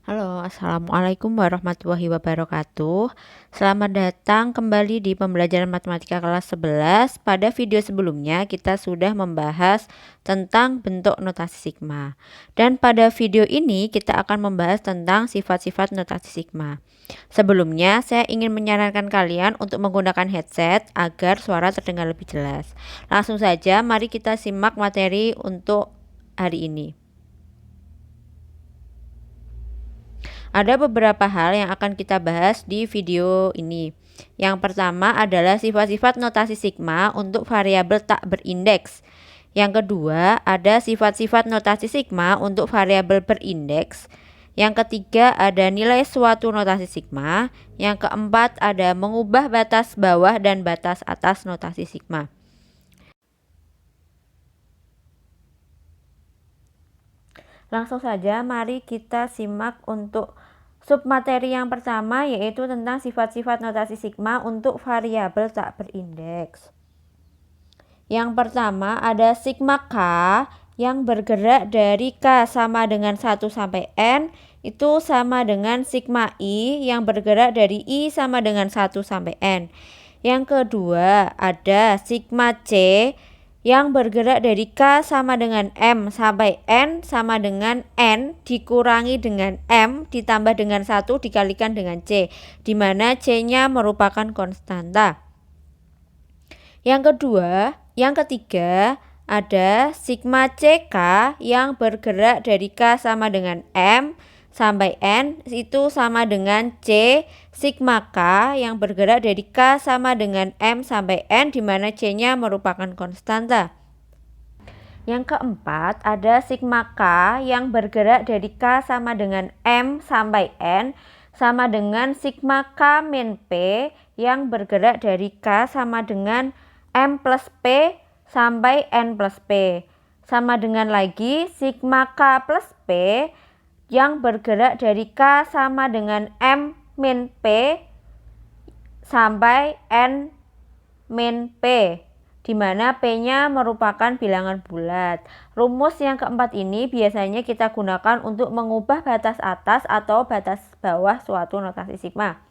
Halo, Assalamualaikum warahmatullahi wabarakatuh. Selamat datang kembali di pembelajaran matematika kelas 11. Pada video sebelumnya kita sudah membahas tentang bentuk notasi sigma. Dan pada video ini kita akan membahas tentang sifat-sifat notasi sigma. Sebelumnya saya ingin menyarankan kalian untuk menggunakan headset agar suara terdengar lebih jelas. Langsung saja mari kita simak materi untuk hari ini. Ada beberapa hal yang akan kita bahas di video ini. Yang pertama adalah sifat-sifat notasi sigma untuk variabel tak berindeks. Yang kedua, ada sifat-sifat notasi sigma untuk variabel berindeks. Yang ketiga, ada nilai suatu notasi sigma. Yang keempat, ada mengubah batas bawah dan batas atas notasi sigma. Langsung saja mari kita simak untuk submateri yang pertama, yaitu tentang sifat-sifat notasi sigma untuk variabel tak berindeks. Yang pertama ada sigma K yang bergerak dari K sama dengan 1 sampai N itu sama dengan sigma I yang bergerak dari I sama dengan 1 sampai N. Yang kedua ada sigma C yang bergerak dari K sama dengan M sampai N sama dengan N dikurangi dengan M ditambah dengan 1 dikalikan dengan C, di mana C-nya merupakan konstanta. Yang ketiga ada sigma CK yang bergerak dari K sama dengan M sampai N itu sama dengan C sigma K yang bergerak dari K sama dengan M sampai N, di mana C-nya merupakan konstanta. Yang keempat ada sigma K yang bergerak dari K sama dengan M sampai N sama dengan sigma K min P yang bergerak dari K sama dengan M plus P sampai N plus P, sama dengan lagi sigma K plus P yang bergerak dari K sama dengan M min P sampai N min P, di mana P-nya merupakan bilangan bulat. Rumus yang keempat ini biasanya kita gunakan untuk mengubah batas atas atau batas bawah suatu notasi sigma.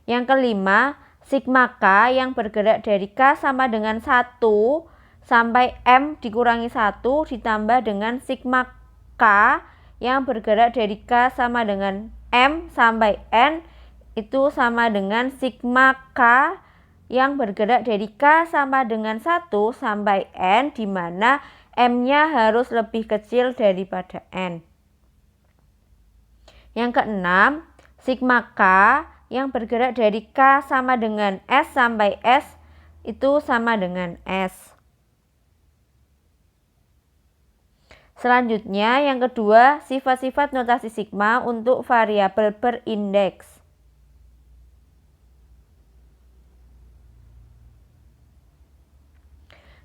Yang kelima, sigma K yang bergerak dari K sama dengan 1 sampai M dikurangi 1 ditambah dengan sigma K yang bergerak dari K sama dengan M sampai N itu sama dengan sigma K yang bergerak dari K sama dengan 1 sampai N, di mana M-nya harus lebih kecil daripada N. Yang keenam, sigma K yang bergerak dari K sama dengan S sampai S itu sama dengan S. Selanjutnya yang kedua, sifat-sifat notasi sigma untuk variabel berindeks.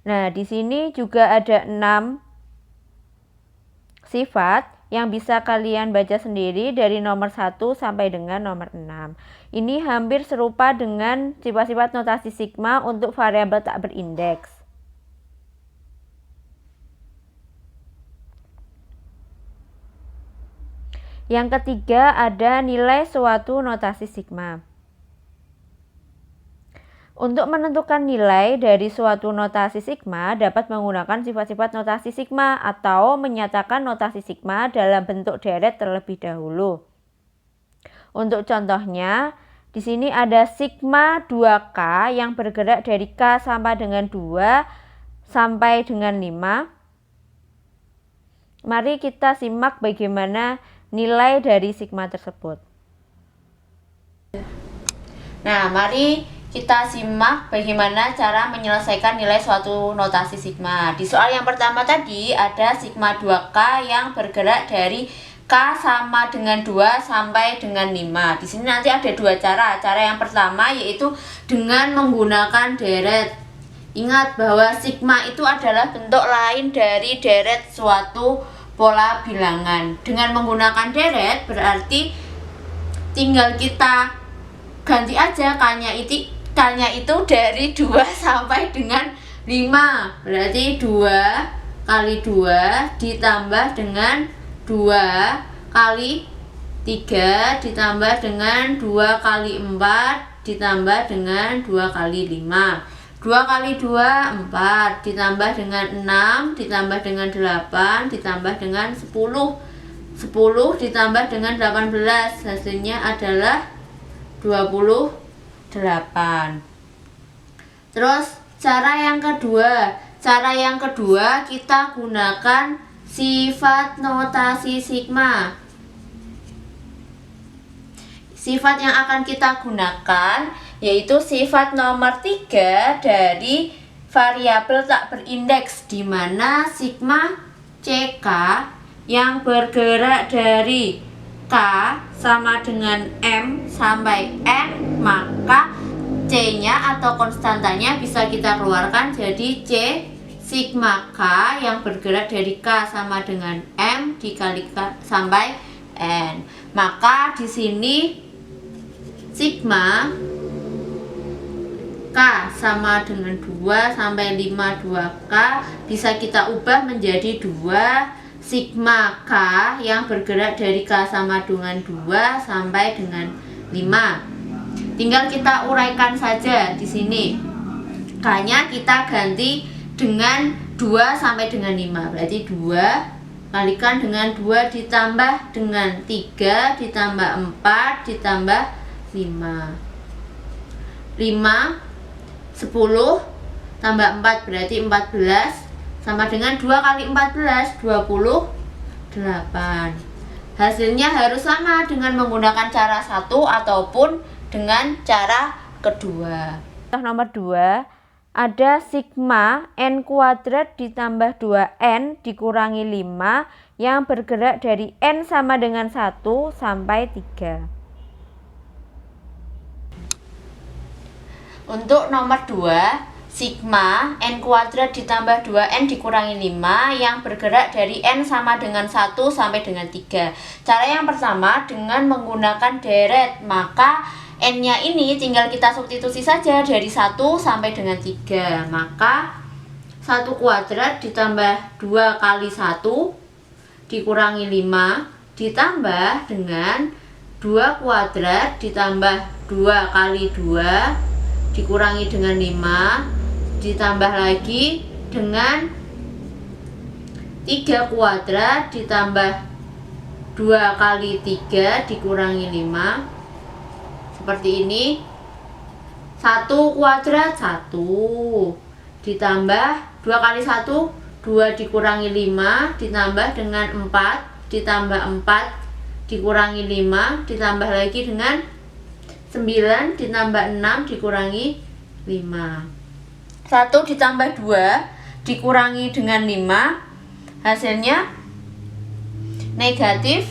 Nah, di sini juga ada 6 sifat yang bisa kalian baca sendiri dari nomor 1 sampai dengan nomor 6. Ini hampir serupa dengan sifat-sifat notasi sigma untuk variabel tak berindeks. Yang ketiga ada nilai suatu notasi sigma. Untuk menentukan nilai dari suatu notasi sigma dapat menggunakan sifat-sifat notasi sigma atau menyatakan notasi sigma dalam bentuk deret terlebih dahulu. Untuk contohnya, di sini ada sigma 2K yang bergerak dari K sama dengan 2 sampai dengan 5. Mari kita simak bagaimana nilai dari sigma tersebut. Nah, mari kita simak bagaimana cara menyelesaikan nilai suatu notasi sigma. Di soal yang pertama tadi ada sigma 2K yang bergerak dari K sama dengan 2 sampai dengan 5. Di sini nanti ada dua cara. Cara yang pertama yaitu dengan menggunakan deret. Ingat bahwa sigma itu adalah bentuk lain dari deret suatu pola bilangan. Dengan menggunakan deret berarti tinggal kita ganti aja K-nya itu dari 2 sampai dengan 5. Berarti 2 kali 2 ditambah dengan 2 kali 3 ditambah dengan 2 kali 4 ditambah dengan 2 kali 5. 2 kali 2 4 ditambah dengan 6 ditambah dengan 8 ditambah dengan 10. 10 ditambah dengan 18 hasilnya adalah 28. Terus cara yang kedua kita gunakan sifat notasi sigma. Sifat yang akan kita gunakan yaitu sifat nomor 3 dari variabel tak berindeks, di mana sigma CK yang bergerak dari K sama dengan M sampai N, maka C-nya atau konstantanya bisa kita keluarkan jadi C sigma K yang bergerak dari K sama dengan M dikali K sampai N. Maka di sini sigma K sama dengan 2 sampai 5 2K bisa kita ubah menjadi 2 sigma K yang bergerak dari K sama dengan 2 sampai dengan 5. Tinggal kita uraikan saja di sini. K-nya kita ganti dengan 2 sampai dengan 5. Berarti 2 kalikan dengan 2 ditambah dengan 3 ditambah 4 ditambah 5. 5 10 tambah 4 berarti 14 sama dengan 2 kali 14 28. Hasilnya harus sama dengan menggunakan cara 1 ataupun dengan cara kedua. Nomor 2 ada sigma n kuadrat ditambah 2n dikurangi 5 yang bergerak dari n sama dengan 1 sampai 3. Untuk nomor 2, sigma n kuadrat ditambah 2n dikurangi 5 yang bergerak dari n sama dengan 1 sampai dengan 3. Cara yang pertama dengan menggunakan deret, maka n-nya ini tinggal kita substitusi saja dari 1 sampai dengan 3. Maka 1 kuadrat ditambah 2 kali 1 dikurangi 5 ditambah dengan 2 kuadrat ditambah 2 kali 2 dikurangi dengan 5 ditambah lagi dengan 3 kuadrat ditambah 2 kali 3 dikurangi 5 seperti ini. 1 kuadrat 1 ditambah 2 kali 1 2 dikurangi 5 ditambah dengan 4 ditambah 4 dikurangi 5 ditambah lagi dengan 9 ditambah 6 dikurangi 5. 1 ditambah 2 dikurangi dengan 5 hasilnya negatif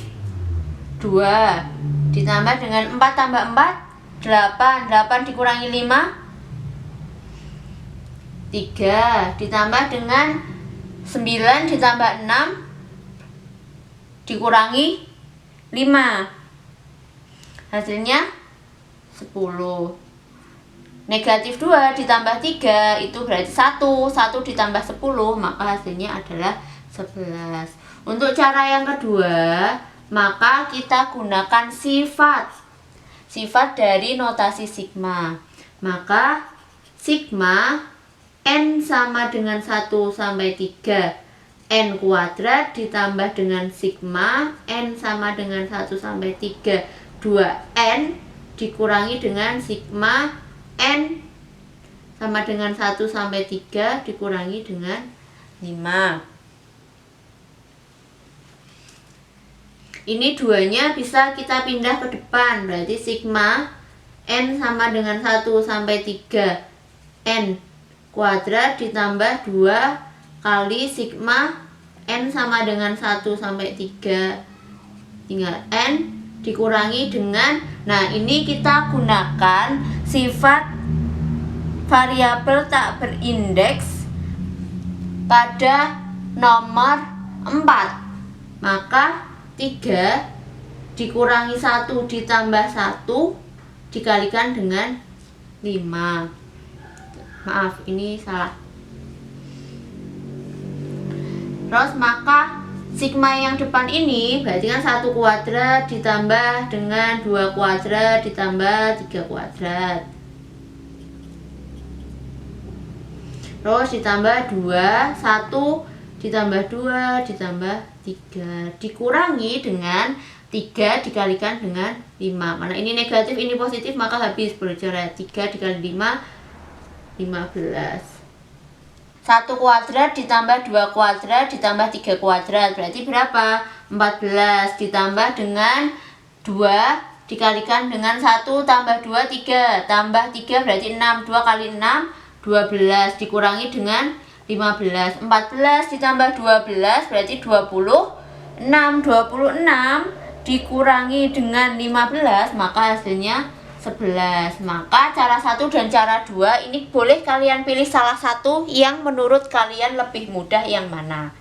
2 ditambah dengan 4 tambah 4 8 8 dikurangi 5 3 ditambah dengan 9 ditambah 6 dikurangi 5 hasilnya 10. Negatif 2 ditambah 3 itu berarti 1 ditambah 10 maka hasilnya adalah 11. Untuk cara yang kedua, maka kita gunakan sifat dari notasi sigma. Maka sigma n sama dengan 1 sampai 3 n kuadrat ditambah dengan sigma n sama dengan 1 sampai 3 2n dikurangi dengan sigma n sama dengan 1 sampai 3 dikurangi dengan 5. Ini duanya bisa kita pindah ke depan, berarti sigma n sama dengan 1 sampai 3 n kuadrat ditambah 2 kali sigma n sama dengan 1 sampai 3 tinggal n dikurangi dengan, nah ini kita gunakan sifat variabel tak berindeks pada nomor 4. Maka 3 dikurangi 1 ditambah 1 dikalikan dengan 5. Maaf, ini salah. Terus maka sigma yang depan ini berarti kan 1 kuadrat ditambah dengan 2 kuadrat ditambah 3 kuadrat. Terus ditambah 2, 1 ditambah 2 ditambah 3 dikurangi dengan 3 dikalikan dengan 5. Karena ini negatif, ini positif, maka habis bercoret. 3 dikali 5, 15. 1 kuadrat ditambah 2 kuadrat ditambah 3 kuadrat. Berarti berapa? 14 ditambah dengan 2 dikalikan dengan 1 tambah 2, 3. Tambah 3 berarti 6. 2 kali 6, 12. Dikurangi dengan 15. 14 ditambah 12 berarti 26. 26 dikurangi dengan 15, maka hasilnya 11. Maka cara 1 dan cara 2 ini boleh kalian pilih salah satu yang menurut kalian lebih mudah yang mana.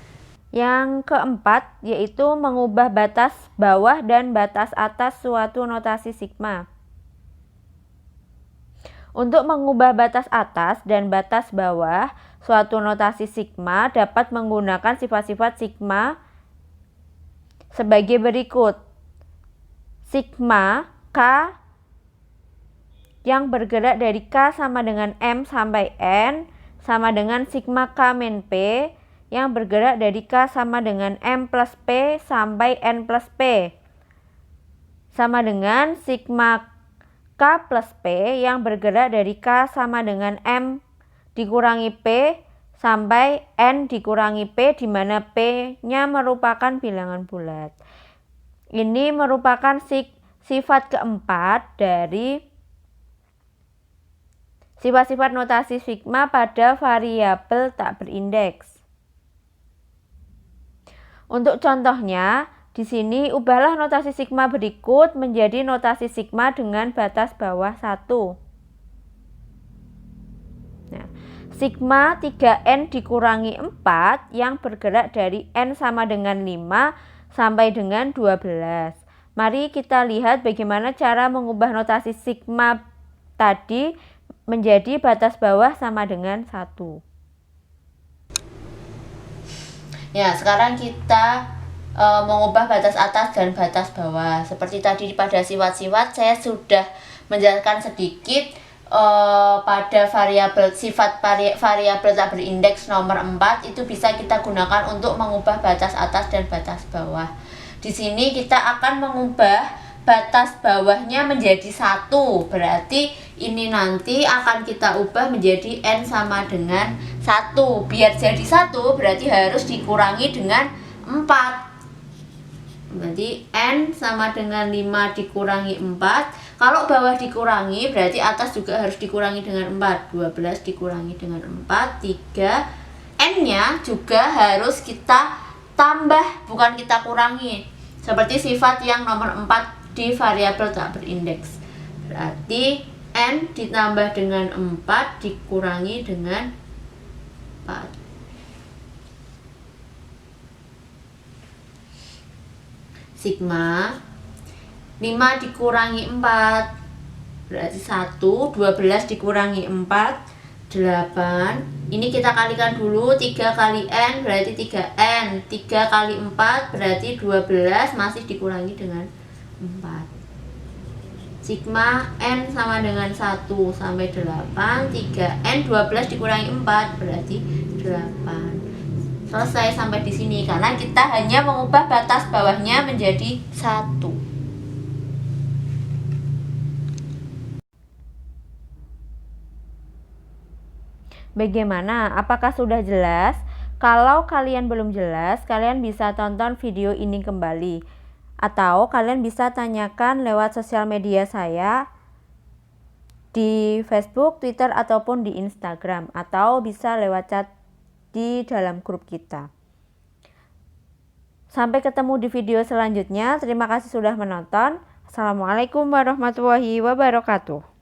Yang keempat yaitu mengubah batas bawah dan batas atas suatu notasi sigma. Untuk mengubah batas atas dan batas bawah suatu notasi sigma dapat menggunakan sifat-sifat sigma sebagai berikut. Sigma K yang bergerak dari K sama dengan M sampai N sama dengan sigma K min P yang bergerak dari K sama dengan M plus P sampai N plus P sama dengan sigma K plus P yang bergerak dari K sama dengan M dikurangi P sampai N dikurangi P, di mana P-nya merupakan bilangan bulat. Ini merupakan sifat keempat dari sifat-sifat notasi sigma pada variabel tak berindeks. Untuk contohnya, di sini ubahlah notasi sigma berikut menjadi notasi sigma dengan batas bawah 1. Nah, sigma 3N dikurangi 4 yang bergerak dari N sama dengan 5 sampai dengan 12. Mari kita lihat bagaimana cara mengubah notasi sigma tadi menjadi batas bawah sama dengan 1. Ya, sekarang kita mengubah batas atas dan batas bawah. Seperti tadi pada sifat-sifat saya sudah menjelaskan sedikit pada variabel tak berindeks nomor 4 itu bisa kita gunakan untuk mengubah batas atas dan batas bawah. Di sini kita akan mengubah batas bawahnya menjadi 1. Berarti ini nanti akan kita ubah menjadi N sama dengan 1. Biar jadi 1 berarti harus dikurangi dengan 4. Berarti N sama dengan 5 dikurangi 4. Kalau bawah dikurangi berarti atas juga harus dikurangi dengan 4. 12 dikurangi dengan 4, 3. N-nya juga harus kita tambah, bukan kita kurangi. Seperti sifat yang nomor 4 di variabel tak berindeks. Berarti N ditambah dengan 4 dikurangi dengan 4. Sigma 5 dikurangi 4 berarti 1. 12 dikurangi 4, 8. Ini kita kalikan dulu. 3 kali N berarti 3N. 3 kali 4 berarti 12, masih dikurangi dengan 4. Sigma N sama dengan 1 sampai 8. 3N 12 dikurangi 4 berarti 8. Selesai sampai di sini karena kita hanya mengubah batas bawahnya menjadi 1. Bagaimana? Apakah sudah jelas? Kalau kalian belum jelas, kalian bisa tonton video ini kembali. Atau kalian bisa tanyakan lewat sosial media saya di Facebook, Twitter, ataupun di Instagram. Atau bisa lewat chat di dalam grup kita. Sampai ketemu di video selanjutnya. Terima kasih sudah menonton. Assalamualaikum warahmatullahi wabarakatuh.